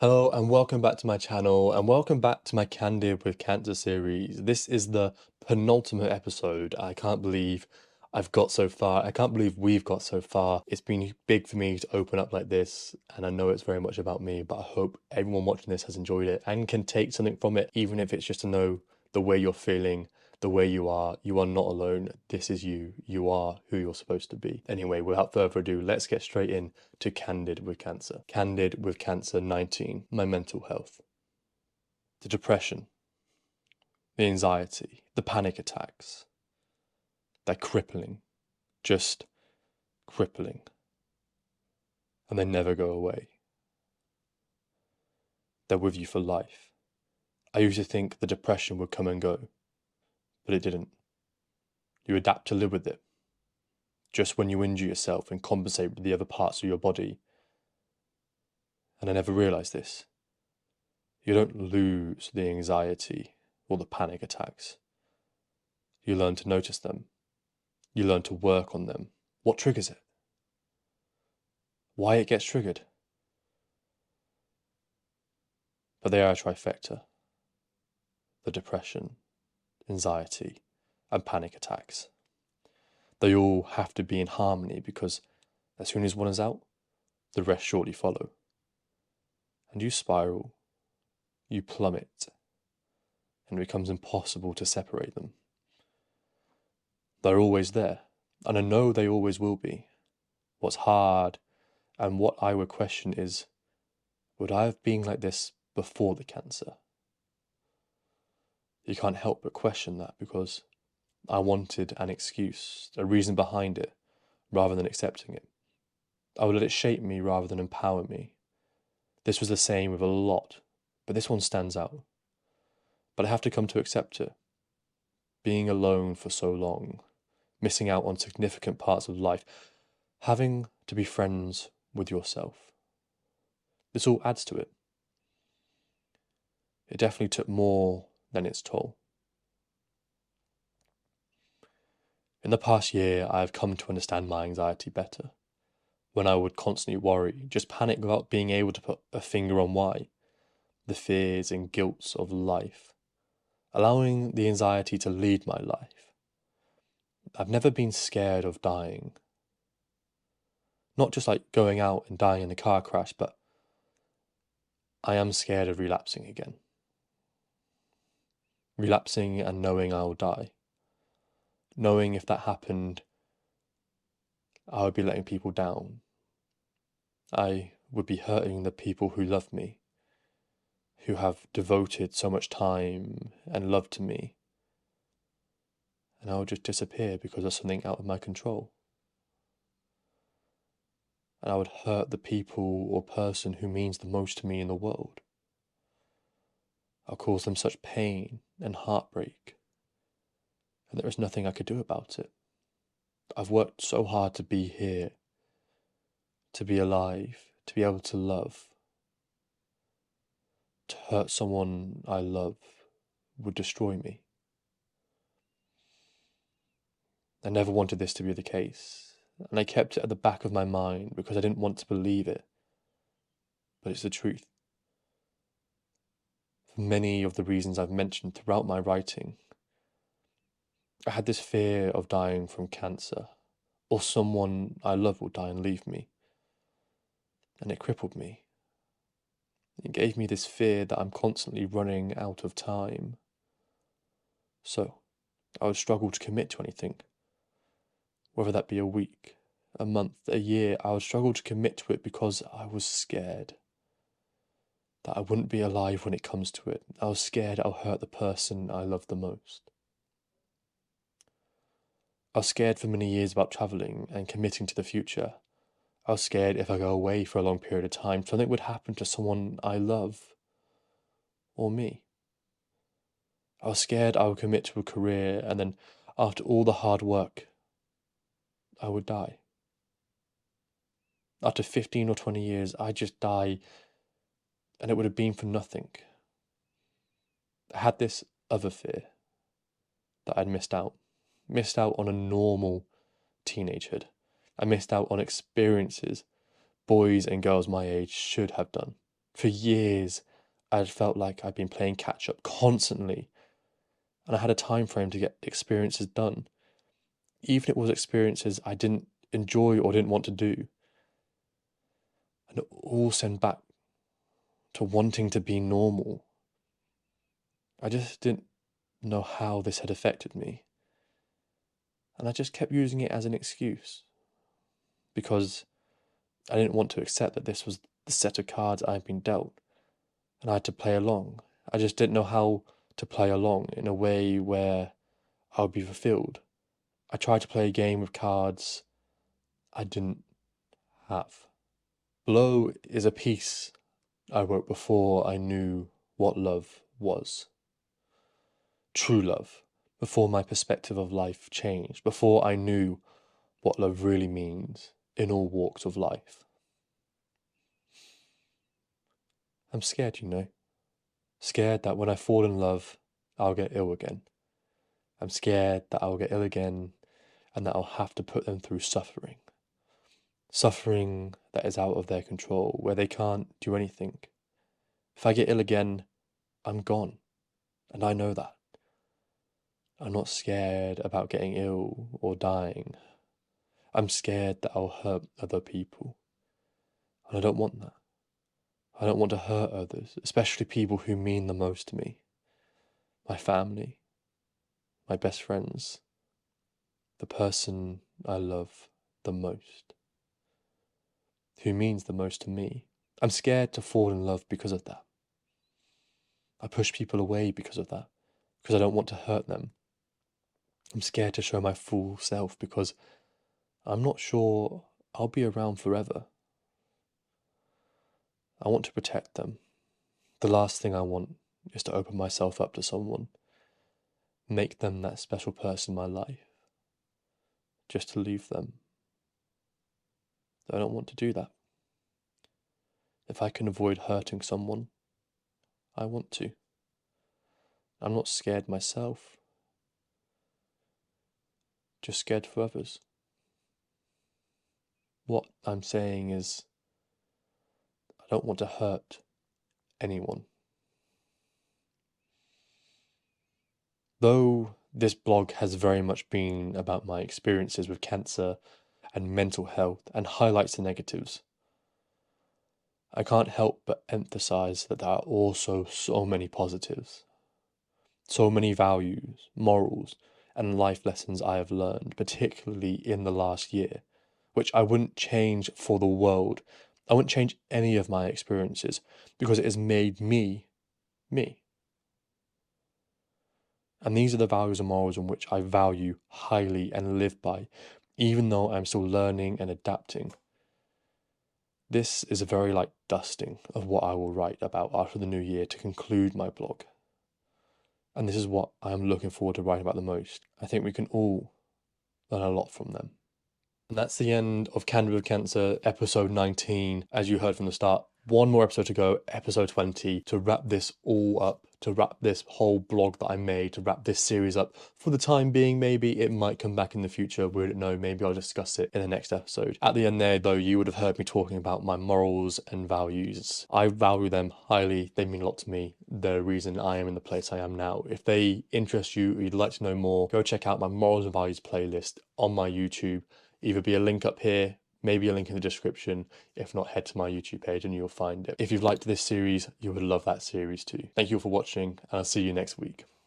Hello and welcome back to my channel and welcome back to my Candid with Cancer series. This is the penultimate episode. I can't believe I've got so far. I can't believe we've got so far. It's been big for me to open up like this, and I know it's very much about me, but I hope everyone watching this has enjoyed it and can take something from it, even if it's just to know the way you're feeling, the way you are. You are not alone. This is you. You are who you're supposed to be. Anyway, without further ado, let's get straight in to Candid with Cancer. Candid with Cancer 19, my mental health. The depression, the anxiety, the panic attacks. They're crippling, just crippling. And they never go away. They're with you for life. I used to think the depression would come and go, but it didn't. You adapt to live with it. Just when you injure yourself and compensate with the other parts of your body. And I never realized this. You don't lose the anxiety or the panic attacks. You learn to notice them. You learn to work on them. What triggers it? Why it gets triggered? But they are a trifecta. The depression, anxiety, and panic attacks. They all have to be in harmony because as soon as one is out, the rest shortly follow. And you spiral, you plummet, and it becomes impossible to separate them. They're always there, and I know they always will be. What's hard and what I would question is, would I have been like this before the cancer? You can't help but question that because I wanted an excuse, a reason behind it, rather than accepting it. I would let it shape me rather than empower me. This was the same with a lot, but this one stands out. But I have to come to accept it. Being alone for so long, missing out on significant parts of life, having to be friends with yourself. This all adds to it. It definitely took more than its toll. In the past year, I have come to understand my anxiety better. When I would constantly worry, just panic without being able to put a finger on why. The fears and guilts of life, allowing the anxiety to lead my life. I've never been scared of dying. Not just like going out and dying in a car crash, but I am scared of relapsing again. Relapsing and knowing I will die. Knowing if that happened, I would be letting people down. I would be hurting the people who love me, who have devoted so much time and love to me. And I would just disappear because of something out of my control. And I would hurt the people or person who means the most to me in the world. I'll cause them such pain and heartbreak, and there is nothing I could do about it. I've worked so hard to be here, to be alive, to be able to love. To hurt someone I love would destroy me. I never wanted this to be the case, and I kept it at the back of my mind because I didn't want to believe it. But it's the truth. For many of the reasons I've mentioned throughout my writing, I had this fear of dying from cancer, or someone I love will die and leave me. And it crippled me. It gave me this fear that I'm constantly running out of time. So, I would struggle to commit to anything. Whether that be a week, a month, a year, I would struggle to commit to it because I was scared that I wouldn't be alive when it comes to it. I was scared I'll hurt the person I love the most. I was scared for many years about travelling and committing to the future. I was scared if I go away for a long period of time, something would happen to someone I love, or me. I was scared I would commit to a career and then, after all the hard work, I would die. After 15 or 20 years, I'd just die, and it would have been for nothing. I had this other fear that I'd missed out on a normal teenagehood. I missed out on experiences boys and girls my age should have done. For years, I'd felt like I'd been playing catch up constantly, and I had a time frame to get experiences done, even if it was experiences I didn't enjoy or didn't want to do. And it all sent back to wanting to be normal. I just didn't know how this had affected me, and I just kept using it as an excuse because I didn't want to accept that this was the set of cards I'd been dealt, and I had to play along. I just didn't know how to play along in a way where I would be fulfilled. I tried to play a game with cards I didn't have. Below is a piece I wrote before I knew what love was. True love. Before my perspective of life changed. Before I knew what love really means in all walks of life. I'm scared, you know. Scared that when I fall in love, I'll get ill again. I'm scared that I'll get ill again and that I'll have to put them through suffering. Suffering that is out of their control, where they can't do anything. If I get ill again, I'm gone. And I know that. I'm not scared about getting ill or dying. I'm scared that I'll hurt other people. And I don't want that. I don't want to hurt others, especially people who mean the most to me. My family, my best friends, the person I love the most, who means the most to me. I'm scared to fall in love because of that. I push people away because of that, because I don't want to hurt them. I'm scared to show my full self because I'm not sure I'll be around forever. I want to protect them. The last thing I want is to open myself up to someone, make them that special person in my life, just to leave them. I don't want to do that. If I can avoid hurting someone, I want to. I'm not scared myself, just scared for others. What I'm saying is, I don't want to hurt anyone. Though this blog has very much been about my experiences with cancer and mental health and highlights the negatives, I can't help but emphasize that there are also so many positives, so many values, morals, and life lessons I have learned, particularly in the last year, which I wouldn't change for the world. I wouldn't change any of my experiences because it has made me, me. And these are the values and morals in which I value highly and live by, even though I'm still learning and adapting. This is a very light dusting of what I will write about after the new year to conclude my blog. And this is what I am looking forward to writing about the most. I think we can all learn a lot from them. And that's the end of Candid with Cancer, episode 19. As you heard from the start, one more episode to go, episode 20, to wrap this all up, to wrap this whole blog that I made, to wrap this series up. For the time being, maybe it might come back in the future. We don't know. Maybe I'll discuss it in the next episode. At the end there, though, you would have heard me talking about my morals and values. I value them highly. They mean a lot to me. They're the reason I am in the place I am now. If they interest you or you'd like to know more, go check out my morals and values playlist on my YouTube. Either be a link up here, maybe a link in the description. If not, head to my YouTube page and you'll find it. If you've liked this series, you would love that series too. Thank you all for watching, and I'll see you next week.